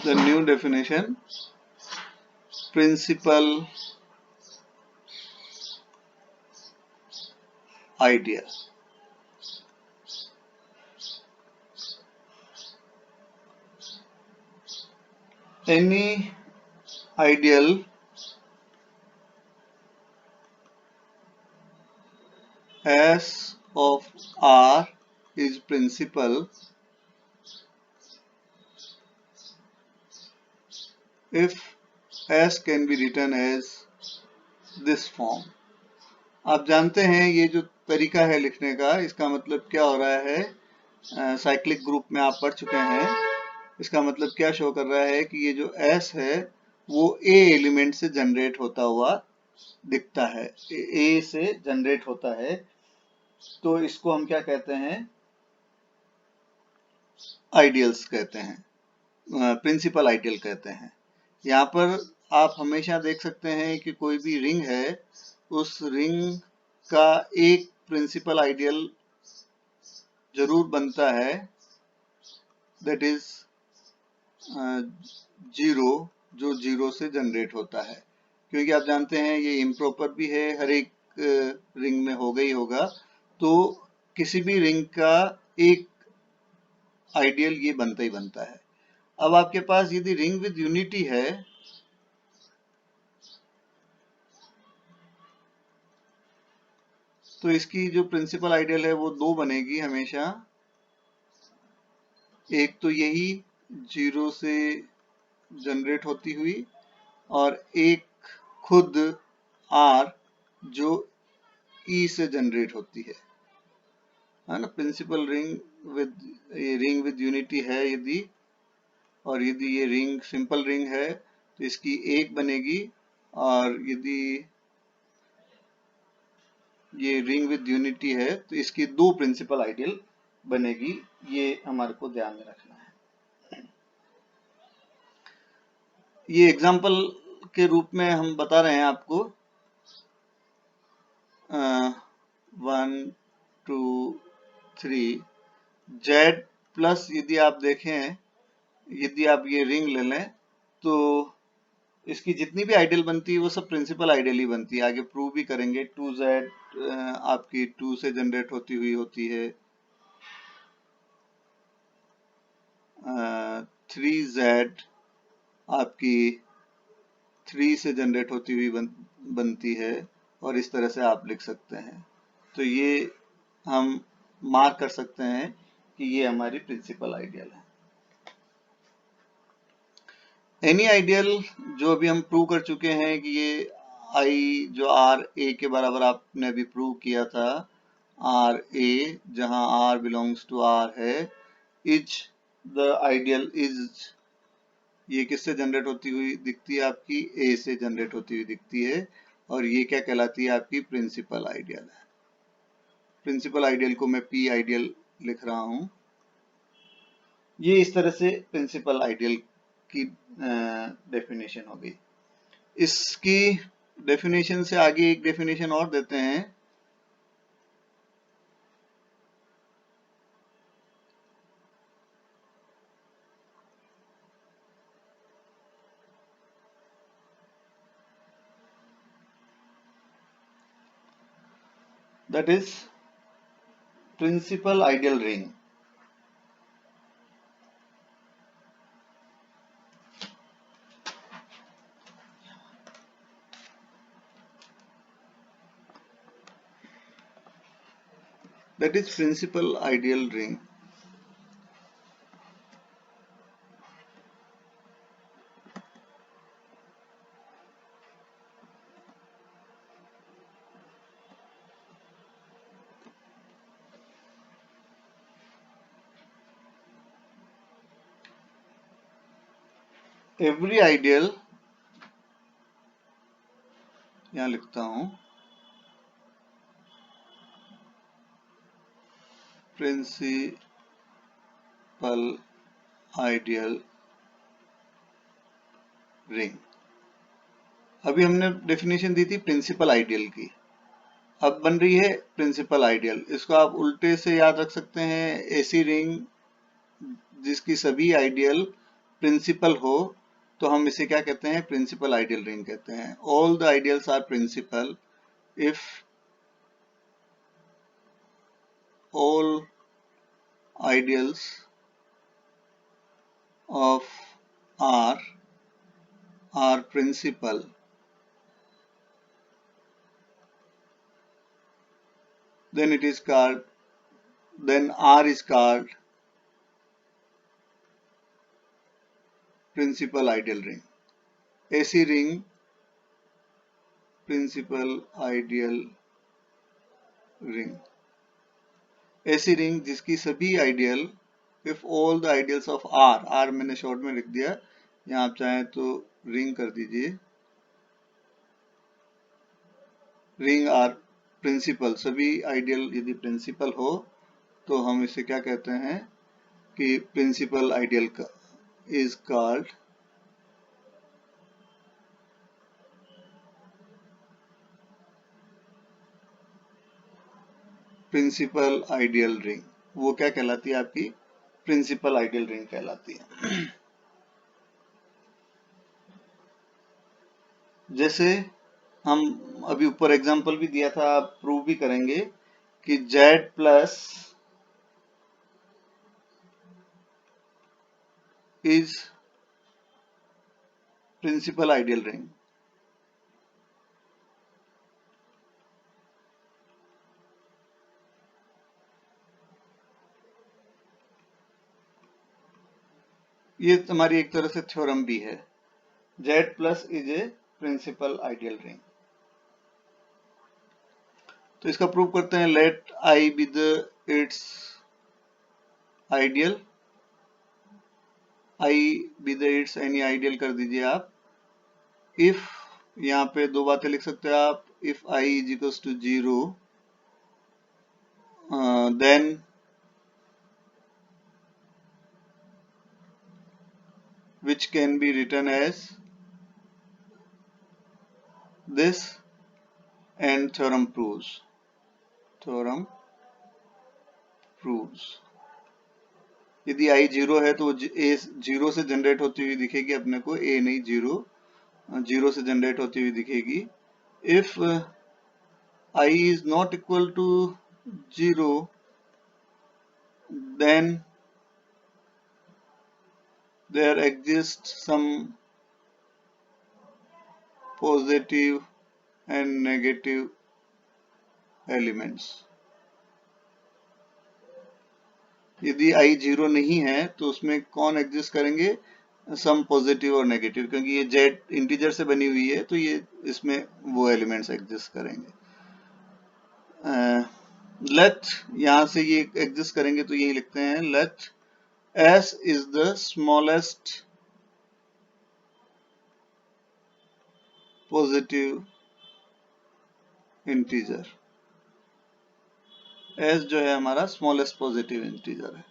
The new definition, principal ideal. Any ideal S of R is principal if S can be written as this form. आप जानते हैं ये जो तरीका है लिखने का, इसका मतलब क्या हो रहा है, साइक्लिक ग्रुप में आप पढ़ चुके हैं। इसका मतलब क्या शो कर रहा है कि ये जो S है वो A एलिमेंट से जनरेट होता हुआ दिखता है, A से जनरेट होता है, तो इसको हम क्या कहते हैं, आइडियल्स कहते हैं, प्रिंसिपल आइडियल कहते हैं। यहाँ पर आप हमेशा देख सकते हैं कि कोई भी रिंग है, उस रिंग का एक प्रिंसिपल आइडियल जरूर बनता है, दैट इज जीरो, जो जीरो से जनरेट होता है। क्योंकि आप जानते हैं ये इम्प्रॉपर भी है, हर एक रिंग में होगा ही होगा, तो किसी भी रिंग का एक आइडियल ये बनता ही बनता है। अब आपके पास यदि रिंग विद यूनिटी है, तो इसकी जो प्रिंसिपल आइडियल है वो दो बनेगी हमेशा। एक तो यही जीरो से जनरेट होती हुई, और एक खुद आर जो ई से जनरेट होती है ना। प्रिंसिपल रिंग विद यूनिटी है यदि, और यदि ये रिंग सिंपल रिंग है तो इसकी एक बनेगी, और यदि ये रिंग विद यूनिटी है तो इसकी दो प्रिंसिपल आइडियल बनेगी। ये हमारे को ध्यान में रखना है। ये एग्जाम्पल के रूप में हम बता रहे हैं आपको, 1 2 3 जेड प्लस, यदि आप देखें, यदि आप ये रिंग ले लें तो इसकी जितनी भी आइडियल बनती है वो सब प्रिंसिपल आइडियल ही बनती है। आगे प्रूव भी करेंगे। 2z आपकी 2 से जनरेट होती हुई होती है, 3z आपकी 3 से जनरेट होती हुई बनती है, और इस तरह से आप लिख सकते हैं। तो ये हम मार्क कर सकते हैं कि ये हमारी प्रिंसिपल आइडियल है। एनी आइडियल जो अभी हम प्रूव कर चुके हैं कि ये आई जो आर ए के बराबर आपने अभी प्रूव किया था, आर ए जहां आर बिलोंग्स टू आर है, इज द आइडियल इज, ये किससे जनरेट होती हुई दिखती है, आपकी ए से जनरेट होती हुई दिखती है, और ये क्या कहलाती है, आपकी प्रिंसिपल आइडियल है। प्रिंसिपल आइडियल को मैं पी आइडियल लिख रहा हूं। ये इस तरह से प्रिंसिपल आइडियल की डेफिनेशन हो गई। इसकी डेफिनेशन से आगे एक डेफिनेशन और देते हैं, that is principal ideal ring. That is principal ideal ring. Every ideal, यहाँ लिखता हूं, प्रिंसिपल आइडियल रिंग। अभी हमने डेफिनेशन दी थी प्रिंसिपल आइडियल की, अब बन रही है प्रिंसिपल आइडियल। इसको आप उल्टे से याद रख सकते हैं, ऐसी रिंग जिसकी सभी आइडियल प्रिंसिपल हो तो हम इसे क्या कहते हैं, प्रिंसिपल आइडियल रिंग कहते हैं। All the ideals are principal if all ideals of R are principal, then it is called, then R is called principal ideal ring. AC ring, principal ideal ring. AC ring जिसकी सभी ideal, if all the ideals of R मैंने short में लिख दिया, यहाँ आप चाहें तो रिंग कर दीजिए, रिंग आर प्रिंसिपल, सभी आइडियल यदि प्रिंसिपल हो तो हम इसे क्या कहते हैं कि principal ideal is called principal ideal ring. वो क्या कहलाती है, आपकी प्रिंसिपल आइडियल रिंग कहलाती है। जैसे हम अभी ऊपर एग्जांपल भी दिया था, आप प्रूव भी करेंगे कि Z plus is principal ideal ring. ये हमारी एक तरह से थ्योरम भी है, Z plus is a principal ideal ring. तो इसका प्रूव करते हैं। Let I be the its ideal, I be the its any ideal कर दीजिए आप। इफ, यहाँ पे दो बातें लिख सकते हैं आप, if I is equals to 0 then which can be written as this and theorem proves, theorem proves। यदि i 0 है तो a 0 से जनरेट होती हुई दिखेगी अपने को, a नहीं 0 से जनरेट होती हुई दिखेगी। if I is not equal to 0 then there exists some positive and negative elements। यदि i 0 नहीं है तो उसमें कौन एग्जिस्ट करेंगे, सम पॉजिटिव और नेगेटिव, क्योंकि ये z इंटीजर से बनी हुई है तो ये इसमें वो एलिमेंट्स एग्जिस्ट करेंगे। लेट, यहां से ये एग्जिस्ट करेंगे तो यही लिखते हैं, late s is the smallest positive integer। s जो है हमारा स्मॉलेस्ट पॉजिटिव इंटीजर है।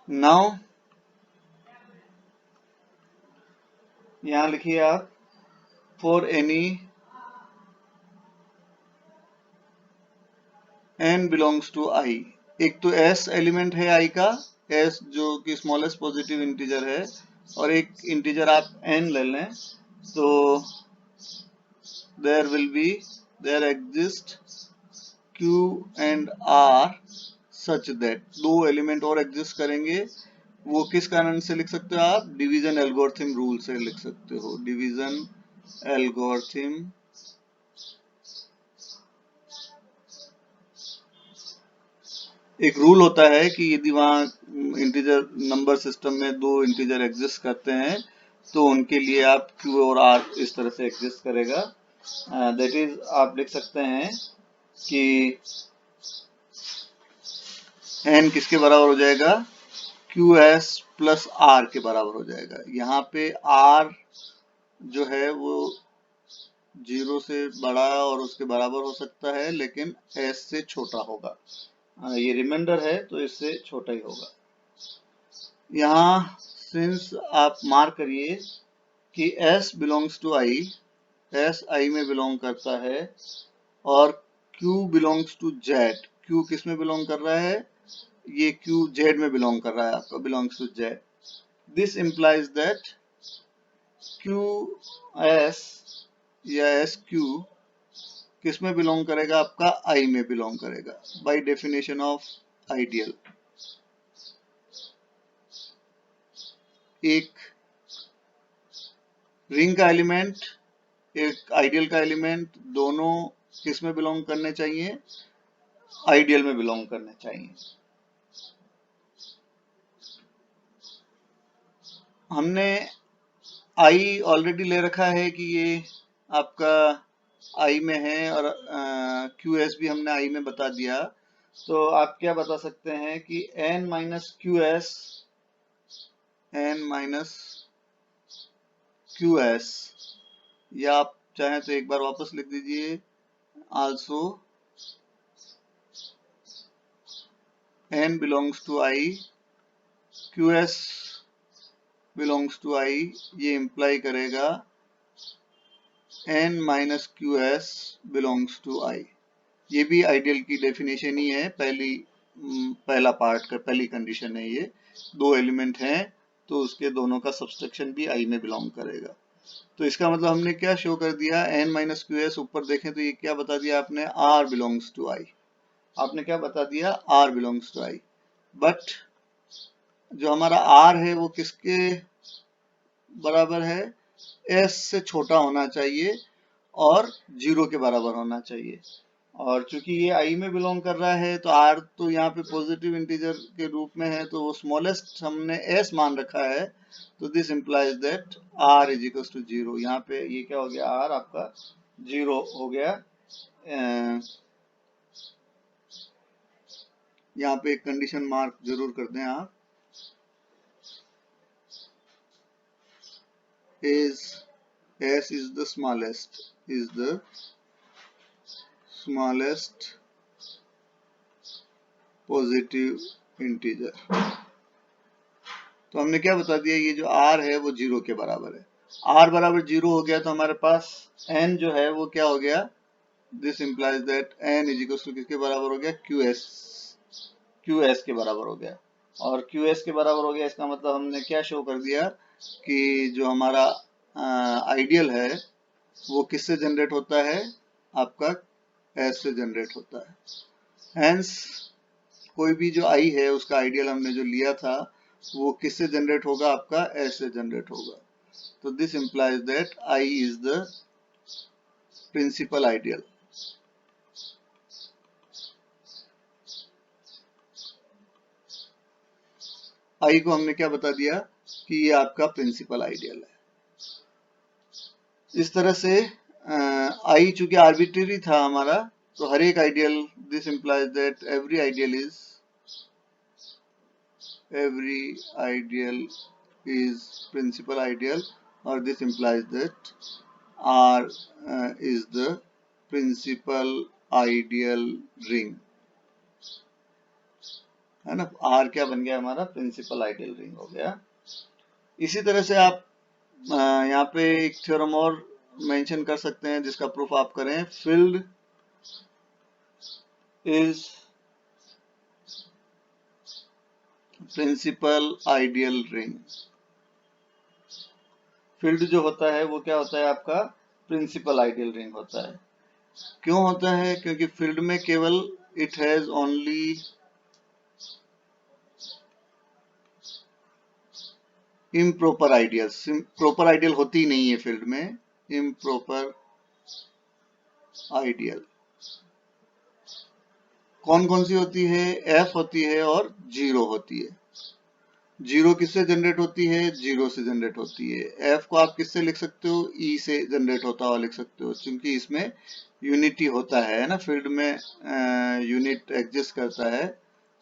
नाउ यहां लिखिए आप, for any n belongs to i, एक तो s एलिमेंट है i का, s जो कि स्मॉलेस्ट पॉजिटिव इंटीजर है, और एक इंटीजर आप n ले लें, तो there exist q and r such that, दो एलिमेंट और एग्जिस्ट करेंगे। वो किस कारण से लिख सकते हो आप, डिवीजन एल्गोरिथम रूल से लिख सकते हो। डिवीजन एल्गोरिथम एक रूल होता है कि यदि वहां इंटीजर नंबर सिस्टम में दो इंटीजर एग्जिस्ट करते हैं तो उनके लिए आप q और r इस तरह से एग्जिस्ट करेगा। दैट इज, आप लिख सकते हैं कि n किसके बराबर हो जाएगा, qs प्लस r के बराबर हो जाएगा। यहाँ पे r जो है वो 0 से बड़ा और उसके बराबर हो सकता है, लेकिन s से छोटा होगा। ये रिमाइंडर है तो इससे छोटा ही होगा। यहाँ सिंस आप मार्क करिए कि s belongs to i, s i में बिलोंग करता है, और q belongs to z, q किस में बिलोंग कर रहा है, ये q z में बिलोंग कर रहा है आपका, belongs to z। This implies that Q S या एस क्यू किस में बिलोंग करेगा? आपका आई में बिलोंग करेगा बाय डेफिनेशन ऑफ आइडियल। एक रिंग का एलिमेंट, एक आइडियल का एलिमेंट, दोनों किस में बिलोंग करने चाहिए? आइडियल में बिलोंग करने चाहिए। हमने आई ऑलरेडी ले रखा है कि ये आपका आई में है और क्यू एस भी हमने आई में बता दिया। तो आप क्या बता सकते हैं कि N minus Q S, N minus Q S, या आप चाहें तो एक बार वापस लिख दीजिए, also n belongs to I, QS belongs to I, ये इम्प्लाई करेगा n minus Q S belongs to I। ये भी आइडियल की डेफिनेशन ही है, पहला पार्ट का पहली कंडीशन है ये। दो एलिमेंट हैं तो उसके दोनों का सब्सट्रैक्शन भी I में बिलोंग करेगा। तो इसका मतलब हमने क्या शो कर दिया? n माइनस क्यू एस, ऊपर देखें तो ये क्या बता दिया आपने? R belongs to I। आपने क्या बता दिया? R belongs to I। But जो हमारा R है वो किसके बराबर है? S से छोटा होना चाहिए और 0 के बराबर होना चाहिए। और चूंकि ये I में बिलोंग कर रहा है तो R तो यहाँ पे पॉजिटिव इंटीजर के रूप में है, तो वो स्मॉलेस्ट हमने S मान रखा है। तो this implies that R is equal to 0। यहाँ पे ये क्या हो गया? R आपका 0 हो गया। यहाँ पे एक कंडीशन मार्क जरूर कर दें आप, is S is the smallest positive integer. तो हमने क्या बता दिया? ये जो R है वो 0 के बराबर है। R बराबर 0 हो गया तो हमारे पास N जो है वो क्या हो गया? This implies that N is equal to किसके बराबर हो गया? QS के बराबर हो गया। और QS के बराबर हो गया, इसका मतलब हमने क्या शो कर दिया कि जो हमारा आइडियल है वो किससे जनरेट होता है? आपका S से जनरेट होता है। हेंस कोई भी जो I है उसका आइडियल हमने जो लिया था वो किससे जनरेट होगा? आपका S से जनरेट होगा। तो this implies that I is the principal ideal. I को हमने क्या बता दिया कि ये आपका प्रिंसिपल आइडियल है। इस तरह से I चूंकि आर्बिट्रेरी था हमारा, तो हर एक ideal, this implies that every ideal is principal ideal, और this implies that R is the principal ideal ring, है ना? R क्या बन गया? हमारा प्रिंसिपल आइडियल रिंग हो गया। इसी तरह से आप यहाँ पे एक थ्योरम और मेंशन कर सकते हैं जिसका प्रूफ आप करें। Field is principal ideal ring. Field जो होता है वो क्या होता है? आपका प्रिंसिपल आइडियल रिंग होता है। क्यों होता है? क्योंकि फील्ड में केवल it has only improper ideals. Proper ideal होती ही नहीं है फील्ड में, इम्प्रॉपर आइडियल। कौन कौन सी होती है? F होती है और 0 होती है। 0 किससे जनरेट होती है? 0 से जनरेट होती है। F को आप किससे लिख सकते हो? E से जनरेट होता हुआ लिख सकते हो, क्योंकि इसमें यूनिटी होता है ना, फील्ड में यूनिट एग्जिस्ट करता है।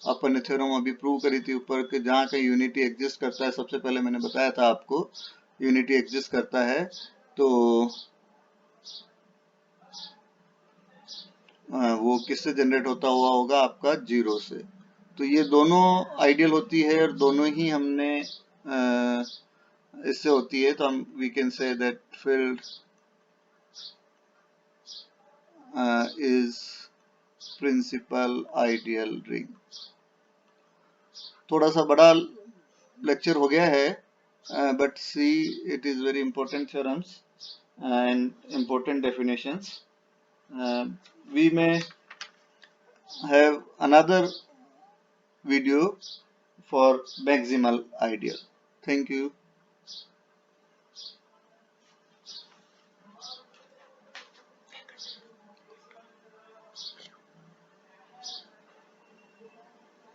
अपन ने थ्योरम अभी प्रूव करी थी ऊपर कि जहाँ कहीं यूनिटी एग्जिस्ट करता है, सबसे पहले मैंने बताया था आपको यूनिटी एग्जिस्ट करता है तो वो किससे जनरेट होता हुआ होगा? आपका 0 से। तो ये दोनों आइडियल होती है और दोनों ही हमने इससे होती है, तो हम we can say that field is principal ideal ring. थोड़ा सा बड़ा लेक्चर हो गया है, but see, it is very important theorems and important definitions. We may have another video for maximal ideal. Thank you.